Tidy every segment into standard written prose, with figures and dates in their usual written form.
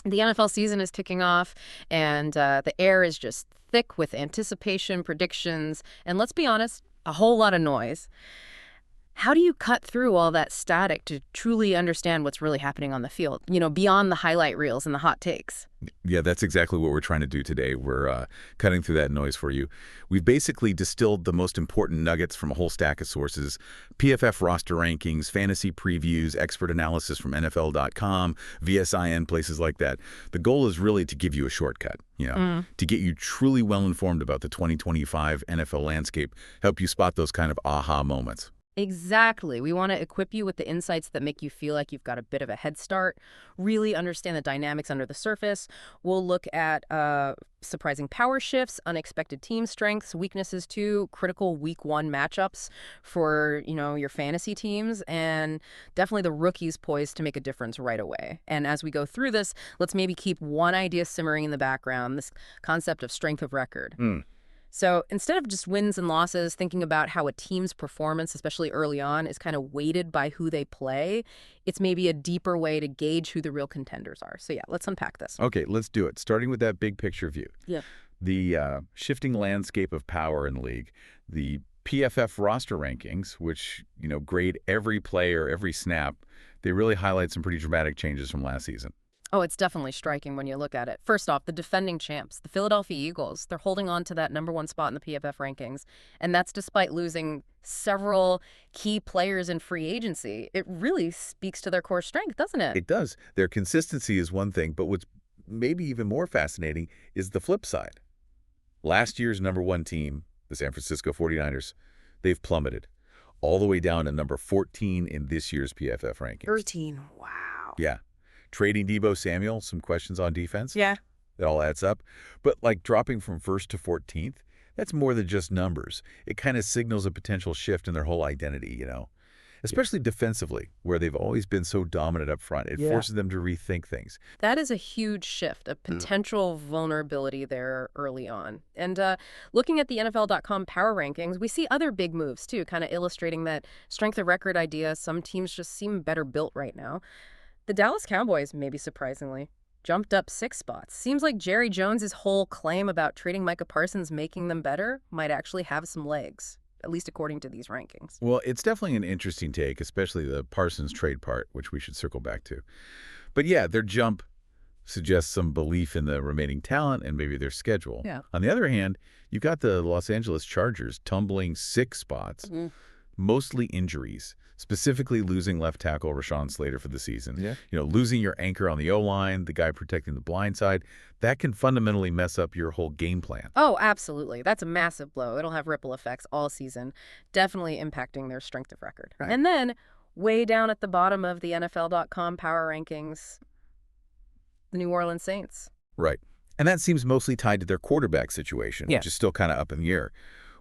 The NFL season is kicking off, and the air is just thick with anticipation, predictions, and let's be honest, a whole lot of noise. How do you cut through all that static to truly understand what's really happening on the field, beyond the highlight reels and the hot takes? Yeah, that's exactly what we're trying to do today. We're cutting through that noise for you. We've basically distilled the most important nuggets from a whole stack of sources: PFF roster rankings, fantasy previews, expert analysis from NFL.com, VSIN, places like that. The goal is really to give you a shortcut, to get you truly well-informed about the 2025 NFL landscape, help you spot those kind of aha moments. Exactly. We want to equip you with the insights that make you feel like you've got a bit of a head start, really understand the dynamics under the surface. We'll look at surprising power shifts, unexpected team strengths, weaknesses too, critical week one matchups for, your fantasy teams, and definitely the rookies poised to make a difference right away. And as we go through this, let's maybe keep one idea simmering in the background, this concept of strength of record. So instead of just wins and losses, thinking about how a team's performance, especially early on, is kind of weighted by who they play, it's maybe a deeper way to gauge who the real contenders are. So yeah, let's unpack this. Okay, let's do it. Starting with that big picture view. Yeah. The shifting landscape of power in the league, the PFF roster rankings, which, grade every player, every snap, they really highlight some pretty dramatic changes from last season. Oh, it's definitely striking when you look at it. First off, the defending champs, the Philadelphia Eagles, they're holding on to that #1 spot in the PFF rankings, and that's despite losing several key players in free agency. It really speaks to their core strength, doesn't it? It does. Their consistency is one thing, but what's maybe even more fascinating is the flip side. Last year's #1 team, the San Francisco 49ers, they've plummeted all the way down to number 14 in this year's PFF rankings. 13, wow. Yeah. Trading Deebo Samuel, some questions on defense. Yeah. It all adds up. But dropping from 1st to 14th, that's more than just numbers. It kind of signals a potential shift in their whole identity, especially defensively, where they've always been so dominant up front. It forces them to rethink things. That is a huge shift, a potential vulnerability there early on. And looking at the NFL.com power rankings, we see other big moves, too, kind of illustrating that strength of record idea. Some teams just seem better built right now. The Dallas Cowboys, maybe surprisingly, jumped up 6 spots. Seems like Jerry Jones's whole claim about trading Micah Parsons making them better might actually have some legs, at least according to these rankings. Well, it's definitely an interesting take, especially the Parsons trade part, which we should circle back to. But yeah, their jump suggests some belief in the remaining talent and maybe their schedule. Yeah. On the other hand, you've got the Los Angeles Chargers tumbling 6 spots, mostly injuries. Specifically losing left tackle Rashawn Slater for the season. Yeah. Losing your anchor on the O-line, the guy protecting the blind side, that can fundamentally mess up your whole game plan. Oh, absolutely. That's a massive blow. It'll have ripple effects all season, definitely impacting their strength of record. Right. And then, way down at the bottom of the NFL.com power rankings, the New Orleans Saints. Right. And that seems mostly tied to their quarterback situation, which is still kind of up in the air.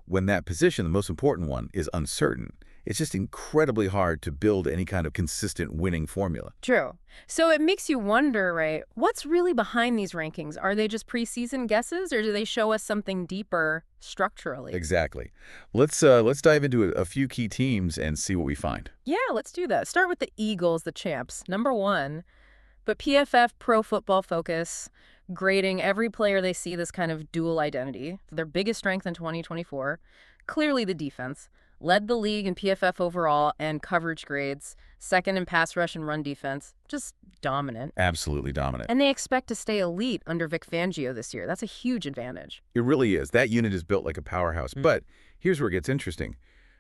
When that position, the most important one, is uncertain, it's just incredibly hard to build any kind of consistent winning formula. True. So it makes you wonder, right, what's really behind these rankings? Are they just preseason guesses, or do they show us something deeper structurally? Exactly. Let's dive into a few key teams and see what we find. Yeah, let's do that. Start with the Eagles, the champs, #1. But PFF Pro Football Focus grading every player they see this kind of dual identity. Their biggest strength in 2024, clearly the defense. Led the league in PFF overall and coverage grades, second in pass rush and run defense, just dominant. Absolutely dominant. And they expect to stay elite under Vic Fangio this year. That's a huge advantage. It really is. That unit is built like a powerhouse. But here's where it gets interesting.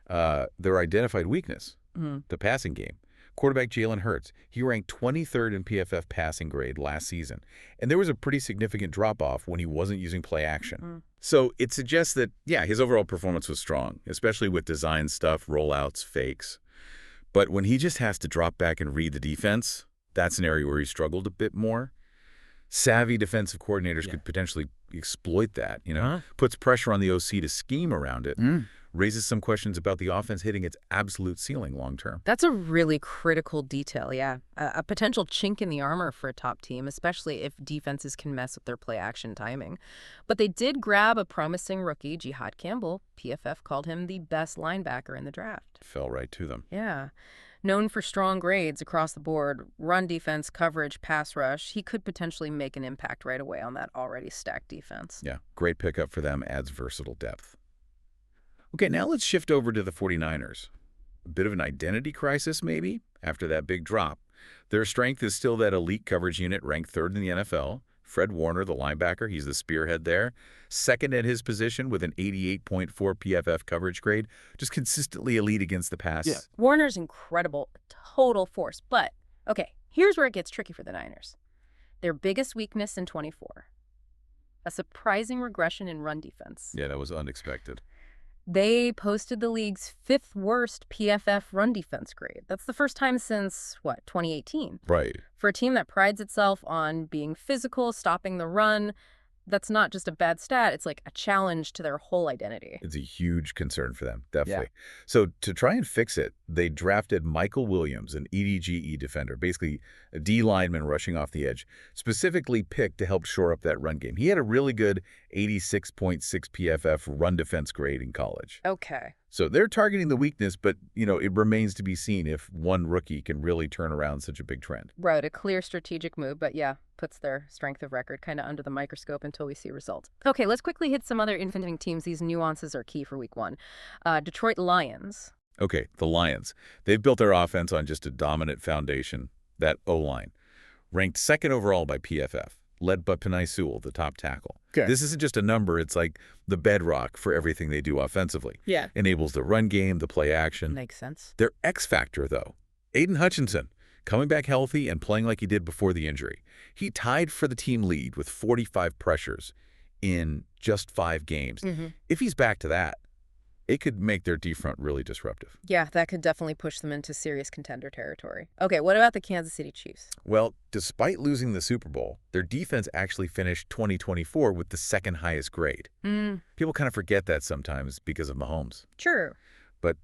Their identified weakness, the passing game. Quarterback Jalen Hurts, he ranked 23rd in PFF passing grade last season. And there was a pretty significant drop-off when he wasn't using play action. So it suggests that, his overall performance was strong, especially with design stuff, rollouts, fakes. But when he just has to drop back and read the defense, that's an area where he struggled a bit more. Savvy defensive coordinators could potentially exploit that, puts pressure on the OC to scheme around it. Raises some questions about the offense hitting its absolute ceiling long term. That's a really critical detail, yeah. A potential chink in the armor for a top team, especially if defenses can mess with their play-action timing. But they did grab a promising rookie, Jihad Campbell. PFF called him the best linebacker in the draft. Fell right to them. Yeah. known for strong grades across the board, run defense, coverage, pass rush. He could potentially make an impact right away on that already stacked defense. Yeah, great pickup for them, adds versatile depth. Okay, now let's shift over to the 49ers. A bit of an identity crisis, maybe, after that big drop. Their strength is still that elite coverage unit ranked 3rd in the NFL. Fred Warner, the linebacker, he's the spearhead there. 2nd at his position with an 88.4 PFF coverage grade. Just consistently elite against the pass. Yeah. Warner's incredible, total force. But, okay, here's where it gets tricky for the Niners. Their biggest weakness in 24. A surprising regression in run defense. Yeah, that was unexpected. They posted the league's 5th worst PFF run defense grade. That's the first time since, 2018? Right. For a team that prides itself on being physical, stopping the run, that's not just a bad stat. It's like a challenge to their whole identity. It's a huge concern for them, definitely. Yeah. So to try and fix it, they drafted Micah Williams, an EDGE defender, basically a D lineman rushing off the edge, specifically picked to help shore up that run game. He had a really good 86.6 PFF run defense grade in college. Okay. So they're targeting the weakness, but, it remains to be seen if one rookie can really turn around such a big trend. Right, a clear strategic move, but yeah, puts their strength of record kind of under the microscope until we see results. Okay, let's quickly hit some other infantry teams. These nuances are key for week 1. Detroit Lions. Okay, the Lions. They've built their offense on just a dominant foundation, that O-line. Ranked 2nd overall by PFF, led by Penei Sewell, the top tackle. Okay. This isn't just a number, it's like the bedrock for everything they do offensively. Yeah. Enables the run game, the play action. Makes sense. Their X factor, though, Aiden Hutchinson, coming back healthy and playing like he did before the injury. He tied for the team lead with 45 pressures in just 5 games. If he's back to that, it could make their D-front really disruptive. Yeah, that could definitely push them into serious contender territory. Okay, what about the Kansas City Chiefs? Well, despite losing the Super Bowl, their defense actually finished 2024 with the 2nd highest grade. People kind of forget that sometimes because of Mahomes. True. But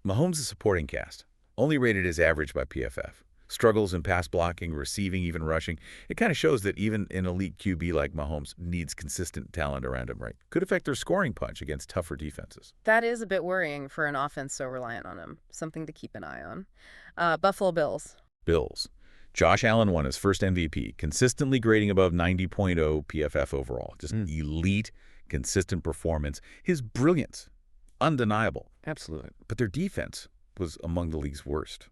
Mahomes' supporting cast, only rated as average by PFF. Struggles in pass blocking, receiving, even rushing. It kind of shows that even an elite QB like Mahomes needs consistent talent around him, right? Could affect their scoring punch against tougher defenses. That is a bit worrying for an offense so reliant on him. Something to keep an eye on. Buffalo Bills. Bills. Josh Allen won his first MVP, consistently grading above 90.0 PFF overall. Just elite, consistent performance. His brilliance, undeniable. Absolutely. But their defense was among the league's worst,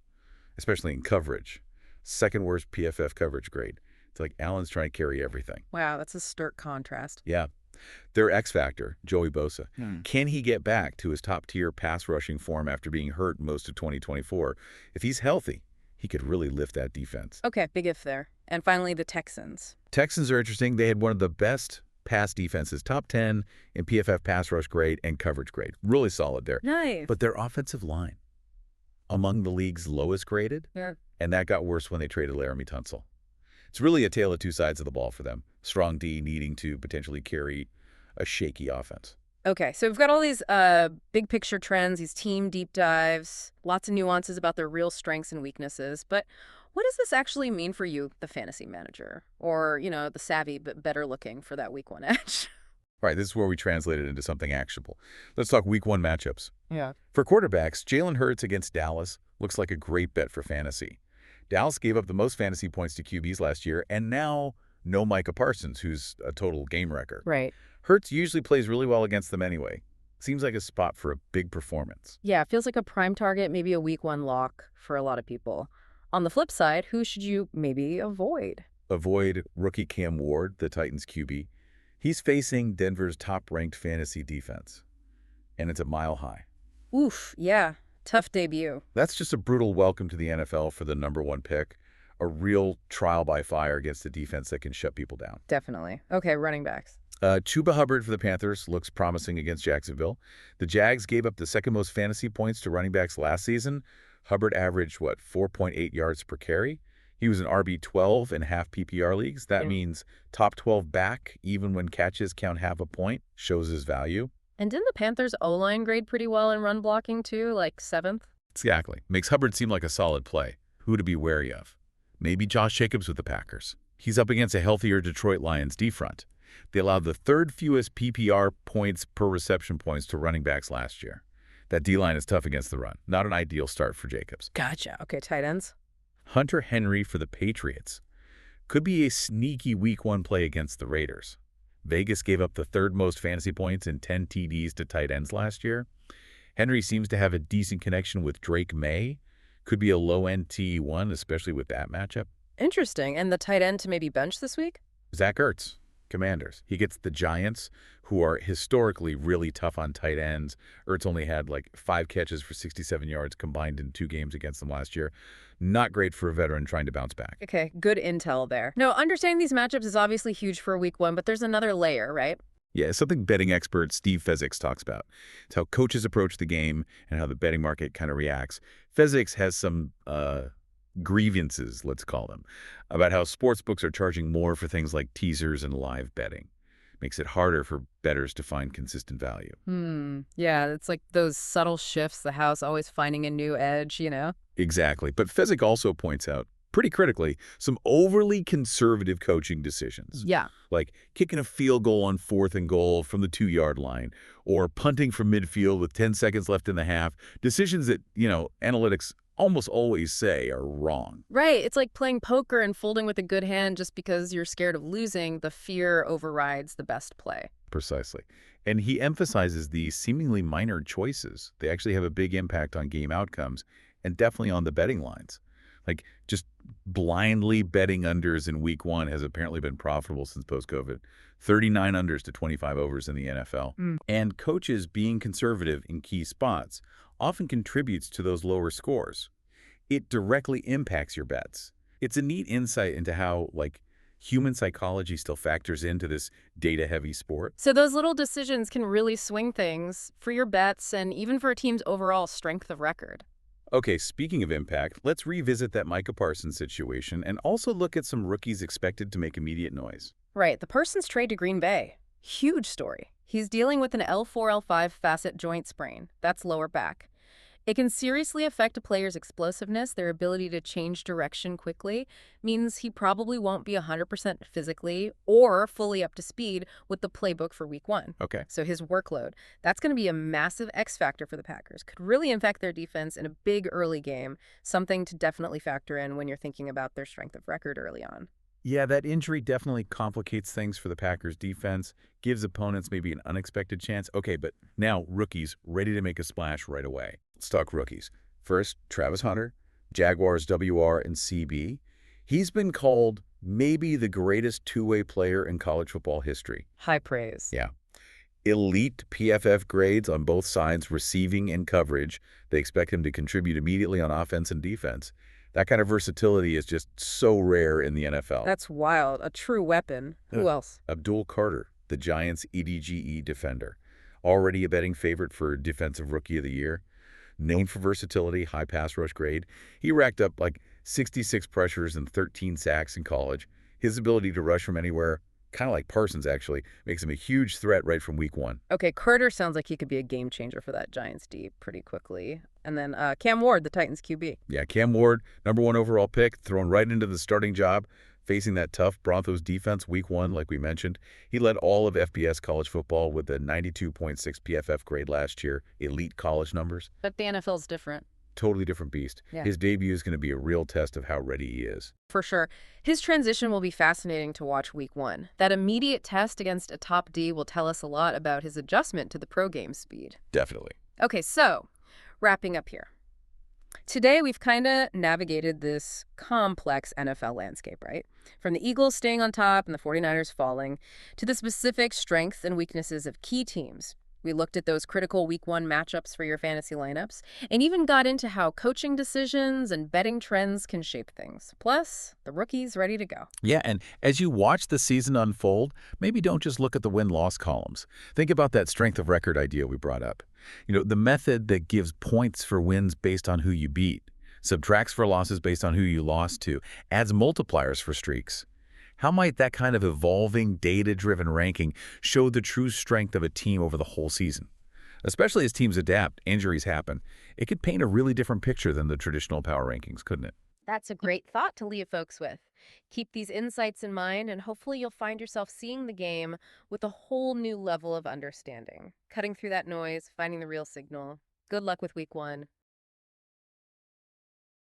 especially in coverage. 2nd worst PFF coverage grade. It's like Allen's trying to carry everything. Wow, that's a stark contrast. Yeah. Their X factor, Joey Bosa. Can he get back to his top-tier pass rushing form after being hurt most of 2024? If he's healthy, he could really lift that defense. Okay, big if there. And finally, the Texans. Texans are interesting. They had one of the best pass defenses, top 10 in PFF pass rush grade and coverage grade. Really solid there. Nice. But their offensive line, among the league's lowest graded, and that got worse when they traded Laramie Tunsil. It's really a tale of two sides of the ball for them. Strong D needing to potentially carry a shaky offense. Okay, so we've got all these big picture trends, these team deep dives, lots of nuances about their real strengths and weaknesses. But what does this actually mean for you, the fantasy manager, or, the savvy but better looking for that week 1 edge? All right, this is where we translate it into something actionable. Let's talk week 1 matchups. Yeah. For quarterbacks, Jalen Hurts against Dallas looks like a great bet for fantasy. Dallas gave up the most fantasy points to QBs last year, and now no Micah Parsons, who's a total game wrecker. Right. Hurts usually plays really well against them anyway. Seems like a spot for a big performance. Yeah, it feels like a prime target, maybe a week 1 lock for a lot of people. On the flip side, who should you maybe avoid? Avoid rookie Cam Ward, the Titans QB. He's facing Denver's top-ranked fantasy defense, and it's a mile high. Oof, yeah. Tough debut. That's just a brutal welcome to the NFL for the #1 pick. A real trial by fire against a defense that can shut people down. Definitely. Okay, running backs. Chuba Hubbard for the Panthers looks promising against Jacksonville. The Jags gave up the 2nd most fantasy points to running backs last season. Hubbard averaged, 4.8 yards per carry? He was an RB12 in half PPR leagues. That means top 12 back, even when catches count half a point, shows his value. And didn't the Panthers O-line grade pretty well in run blocking too, like 7th? Exactly. Makes Hubbard seem like a solid play. Who to be wary of? Maybe Josh Jacobs with the Packers. He's up against a healthier Detroit Lions D-front. They allowed the 3rd fewest PPR points per reception points to running backs last year. That D-line is tough against the run. Not an ideal start for Jacobs. Gotcha. Okay, tight ends. Hunter Henry for the Patriots. Could be a sneaky Week 1 play against the Raiders. Vegas gave up the third most fantasy points and 10 TDs to tight ends last year. Henry seems to have a decent connection with Drake May. Could be a low-end TE1, especially with that matchup. Interesting. And the tight end to maybe bench this week? Zach Ertz, Commanders. He gets the Giants, who are historically really tough on tight ends. Ertz only had like 5 catches for 67 yards combined in 2 games against them last year. Not great for a veteran trying to bounce back. Okay, good intel there. No, understanding these matchups is obviously huge for Week 1, but there's another layer, right? Yeah, something betting expert Steve Fezzik talks about. It's how coaches approach the game and how the betting market kind of reacts. Fezzik has some grievances, let's call them, about how sports books are charging more for things like teasers and live betting. Makes it harder for bettors to find consistent value. Yeah, it's like those subtle shifts, the house always finding a new edge, you know? Exactly. But Fezzik also points out, pretty critically, some overly conservative coaching decisions. Yeah. Like kicking a field goal on 4th and goal from the 2-yard line, or punting from midfield with 10 seconds left in the half. Decisions that, analytics almost always say are wrong. Right. It's like playing poker and folding with a good hand just because you're scared of losing. The fear overrides the best play. Precisely. And he emphasizes these seemingly minor choices. They actually have a big impact on game outcomes and definitely on the betting lines. Like just blindly betting unders in Week 1 has apparently been profitable since post-COVID. 39 unders to 25 overs in the NFL. And coaches being conservative in key spots often contributes to those lower scores. It directly impacts your bets. It's a neat insight into how, human psychology still factors into this data-heavy sport. So those little decisions can really swing things for your bets and even for a team's overall strength of record. Okay, speaking of impact, let's revisit that Micah Parsons situation and also look at some rookies expected to make immediate noise. Right, the Parsons trade to Green Bay. Huge story. He's dealing with an L4-L5 facet joint sprain. That's lower back. It can seriously affect a player's explosiveness. Their ability to change direction quickly means he probably won't be 100% physically or fully up to speed with the playbook for Week 1. Okay. So his workload, that's going to be a massive X factor for the Packers. Could really impact their defense in a big early game, something to definitely factor in when you're thinking about their strength of record early on. Yeah, that injury definitely complicates things for the Packers defense, gives opponents maybe an unexpected chance. Okay, but now rookies ready to make a splash right away. Let's talk rookies. First, Travis Hunter, Jaguars WR and CB. He's been called maybe the greatest two-way player in college football history. High praise. Yeah. Elite PFF grades on both sides, receiving and coverage. They expect him to contribute immediately on offense and defense. That kind of versatility is just so rare in the NFL. That's wild. A true weapon. Who else? Abdul Carter, the Giants' EDGE defender. Already a betting favorite for Defensive Rookie of the Year. Known for versatility, high pass rush grade. He racked up 66 pressures and 13 sacks in college. His ability to rush from anywhere, kind of like Parsons actually, makes him a huge threat right from Week 1. Okay, Carter sounds like he could be a game changer for that Giants D pretty quickly. And then Cam Ward, the Titans QB. Yeah, Cam Ward, #1 overall pick, thrown right into the starting job, facing that tough Broncos defense Week 1, like we mentioned. He led all of FBS college football with a 92.6 PFF grade last year, elite college numbers. But the NFL's different. Totally different beast. Yeah. His debut is going to be a real test of how ready he is. For sure. His transition will be fascinating to watch Week 1. That immediate test against a top D will tell us a lot about his adjustment to the pro game speed. Definitely. Okay, so wrapping up here. Today, we've kind of navigated this complex NFL landscape, right? From the Eagles staying on top and the 49ers falling, to the specific strengths and weaknesses of key teams. We looked at those critical Week 1 matchups for your fantasy lineups, and even got into how coaching decisions and betting trends can shape things. Plus, the rookie's ready to go. Yeah, and as you watch the season unfold, maybe don't just look at the win-loss columns. Think about that strength of record idea we brought up. The method that gives points for wins based on who you beat, subtracts for losses based on who you lost to, adds multipliers for streaks. How might that kind of evolving, data-driven ranking show the true strength of a team over the whole season? Especially as teams adapt, injuries happen. It could paint a really different picture than the traditional power rankings, couldn't it? That's a great thought to leave folks with. Keep these insights in mind, and hopefully you'll find yourself seeing the game with a whole new level of understanding. Cutting through that noise, finding the real signal. Good luck with week 1.